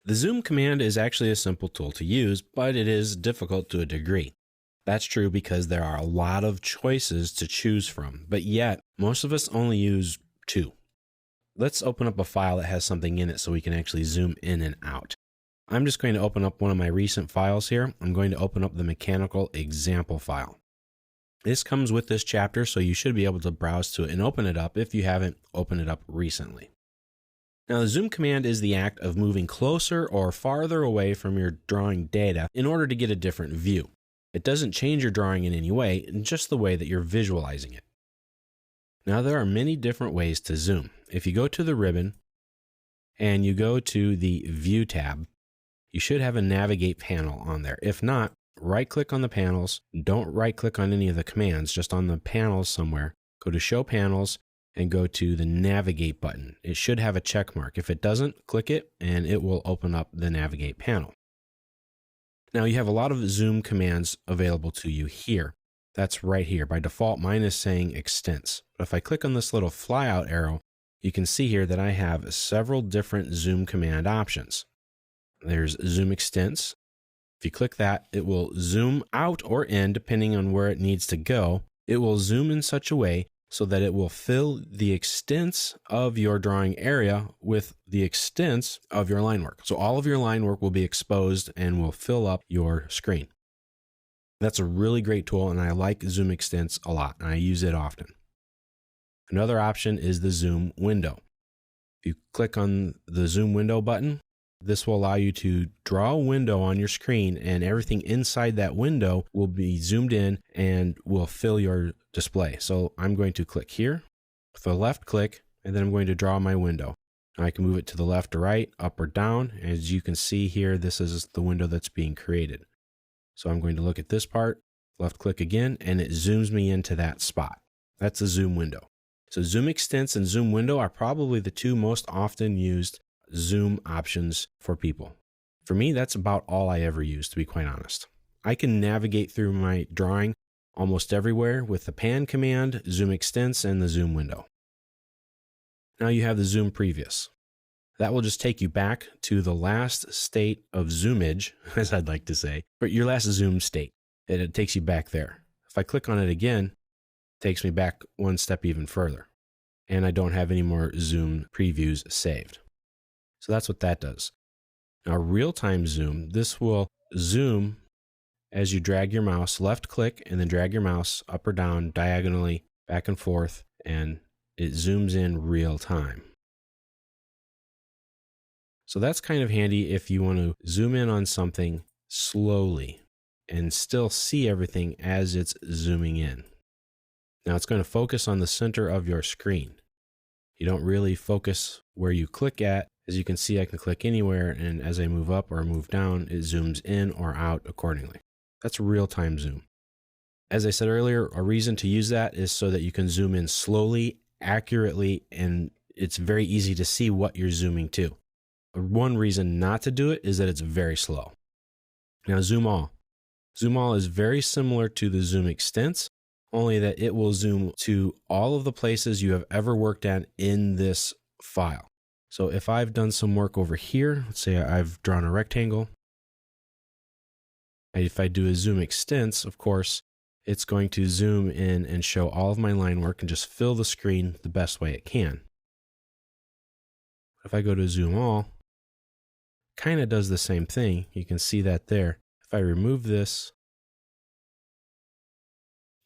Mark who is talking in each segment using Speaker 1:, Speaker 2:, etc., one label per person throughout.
Speaker 1: The zoom command is actually a simple tool to use, but it is difficult to a degree. That's true because there are a lot of choices to choose from, but yet most of us only use 2. Let's open up a file that has something in it so we can actually zoom in and out. I'm just going to open up one of my recent files here. I'm going to open up the mechanical example file. This comes with this chapter, so you should be able to browse to it and open it up if you haven't opened it up recently. Now, the zoom command is the act of moving closer or farther away from your drawing data in order to get a different view. It doesn't change your drawing in any way, just the way that you're visualizing it. Now, there are many different ways to zoom. If you go to the ribbon and you go to the View tab, you should have a Navigate panel on there. If not, right-click on the panels. Don't right-click on any of the commands, just on the panels somewhere. Go to Show Panels and go to the Navigate button. It should have a check mark. If it doesn't, click it and it will open up the Navigate panel. Now, you have a lot of zoom commands available to you here. That's right here. By default, mine is saying Extents. But if I click on this little flyout arrow, you can see here that I have several different zoom command options. There's Zoom Extents. If you click that, it will zoom out or in depending on where it needs to go. It will zoom in such a way so that it will fill the extents of your drawing area with the extents of your line work. So all of your line work will be exposed and will fill up your screen. That's a really great tool, and I like Zoom Extents a lot, and I use it often. Another option is the Zoom Window. If you click on the Zoom Window button, this will allow you to draw a window on your screen, and everything inside that window will be zoomed in and will fill your display. So I'm going to click here with a left click, and then I'm going to draw my window. I can move it to the left or right, up or down. As you can see here, this is the window that's being created. So I'm going to look at this part, left click again, and it zooms me into that spot. That's a zoom window. So Zoom Extents and Zoom Window are probably the 2 most often used zoom options for people. For me, that's about all I ever use, to be quite honest. I can navigate through my drawing almost everywhere with the pan command, Zoom Extents, and the zoom window. Now you have the zoom previous. That will just take you back to the last state of zoomage, as I'd like to say, or your last zoom state. And it takes you back there. If I click on it again, it takes me back one step even further. And I don't have any more zoom previews saved. So that's what that does. Now, real-time zoom, this will zoom as you drag your mouse, left click, and then drag your mouse up or down diagonally, back and forth, and it zooms in real time. So that's kind of handy if you want to zoom in on something slowly and still see everything as it's zooming in. Now it's going to focus on the center of your screen. You don't really focus where you click at. As you can see, I can click anywhere, and as I move up or move down, it zooms in or out accordingly. That's real-time zoom. As I said earlier, a reason to use that is so that you can zoom in slowly, accurately, and it's very easy to see what you're zooming to. One reason not to do it is that it's very slow. Now, Zoom All. Zoom All is very similar to the Zoom Extents, only that it will zoom to all of the places you have ever worked at in this file. So if I've done some work over here, let's say I've drawn a rectangle. If I do a Zoom Extents, of course, it's going to zoom in and show all of my line work and just fill the screen the best way it can. If I go to Zoom All, kind of does the same thing. You can see that there. If I remove this,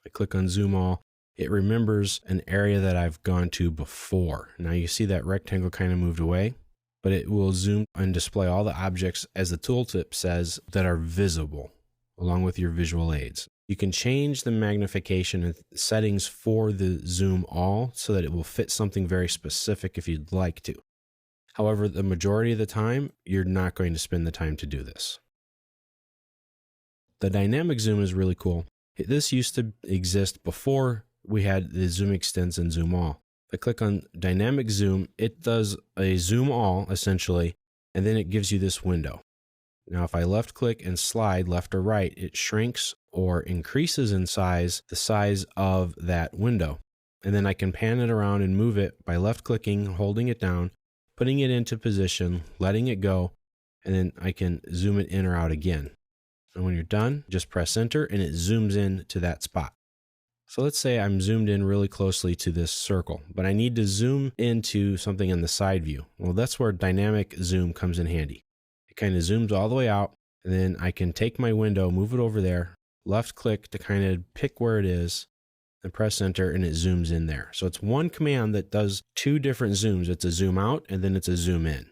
Speaker 1: I click on Zoom All, it remembers an area that I've gone to before. Now you see that rectangle kind of moved away, but it will zoom and display all the objects, as the tooltip says, that are visible, along with your visual aids. You can change the magnification and settings for the Zoom All so that it will fit something very specific if you'd like to. However, the majority of the time, you're not going to spend the time to do this. The dynamic zoom is really cool. This used to exist before we had the Zoom Extents and Zoom All. If I click on dynamic zoom, it does a Zoom All essentially, and then it gives you this window. Now, if I left click and slide left or right, it shrinks or increases in size the size of that window. And then I can pan it around and move it by left clicking, holding it down, putting it into position, letting it go, and then I can zoom it in or out again. And when you're done, just press enter and it zooms in to that spot. So let's say I'm zoomed in really closely to this circle, but I need to zoom into something in the side view. Well, that's where dynamic zoom comes in handy. It kind of zooms all the way out, and then I can take my window, move it over there, left click to kind of pick where it is, and press enter, and it zooms in there. So it's one command that does two different zooms. It's a zoom out, and then it's a zoom in.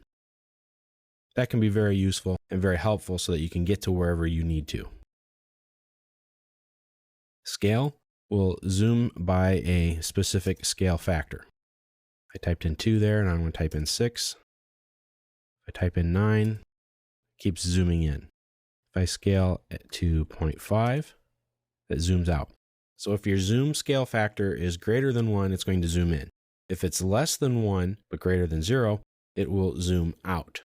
Speaker 1: That can be very useful and very helpful so that you can get to wherever you need to. Scale will zoom by a specific scale factor. I typed in 2 there, and I'm going to type in 6. If I type in 9, it keeps zooming in. If I scale to 0.5, it zooms out. So if your zoom scale factor is greater than 1, it's going to zoom in. If it's less than 1, but greater than 0, it will zoom out.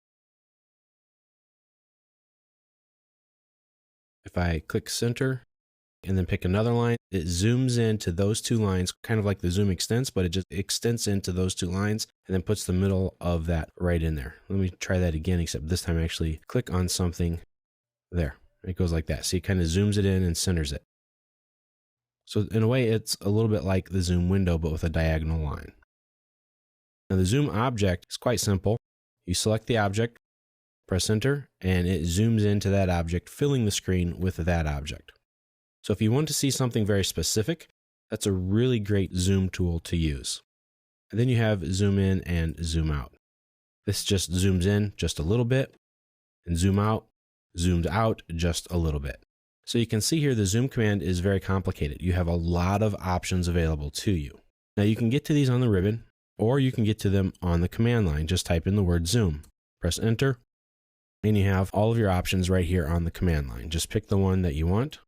Speaker 1: If I click center and then pick another line, it zooms into those two lines, kind of like the zoom extents, but it just extends into those two lines and then puts the middle of that right in there. Let me try that again, except this time I actually click on something there. It goes like that. See, it kind of zooms it in and centers it. So in a way, it's a little bit like the zoom window, but with a diagonal line. Now the zoom object is quite simple. You select the object, press enter, and it zooms into that object, filling the screen with that object. So if you want to see something very specific, that's a really great zoom tool to use. And then you have zoom in and zoom out. This just zooms in just a little bit, and zoom out, zoomed out just a little bit. So you can see here the zoom command is very complicated. You have a lot of options available to you. Now you can get to these on the ribbon, or you can get to them on the command line. Just type in the word zoom, press enter, and you have all of your options right here on the command line. Just pick the one that you want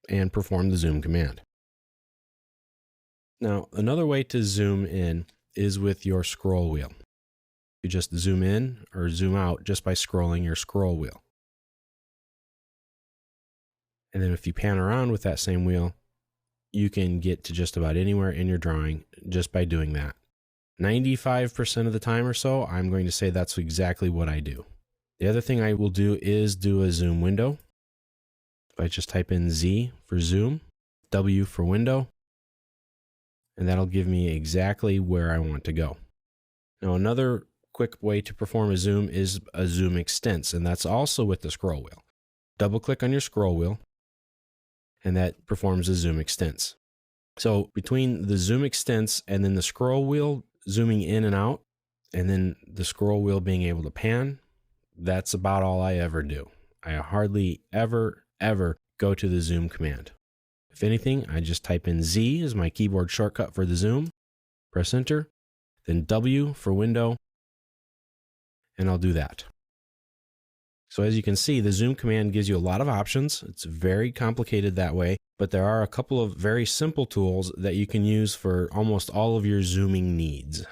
Speaker 1: and perform the zoom command. Now, another way to zoom in is with your scroll wheel. You just zoom in or zoom out just by scrolling your scroll wheel. And then if you pan around with that same wheel, you can get to just about anywhere in your drawing just by doing that. 95% of the time or so, I'm going to say that's exactly what I do. The other thing I will do is do a zoom window. If I just type in Z for zoom, W for window, and that'll give me exactly where I want to go. Now, another quick way to perform a zoom is a zoom extents, and that's also with the scroll wheel. Double click on your scroll wheel, and that performs a zoom extents. So between the zoom extents and then the scroll wheel zooming in and out, and then the scroll wheel being able to pan, that's about all I ever do. I hardly ever go to the zoom command. If anything, I just type in Z as my keyboard shortcut for the zoom, press enter, then W for window, and I'll do that. So as you can see, the zoom command gives you a lot of options. It's very complicated that way, but there are a couple of very simple tools that you can use for almost all of your zooming needs.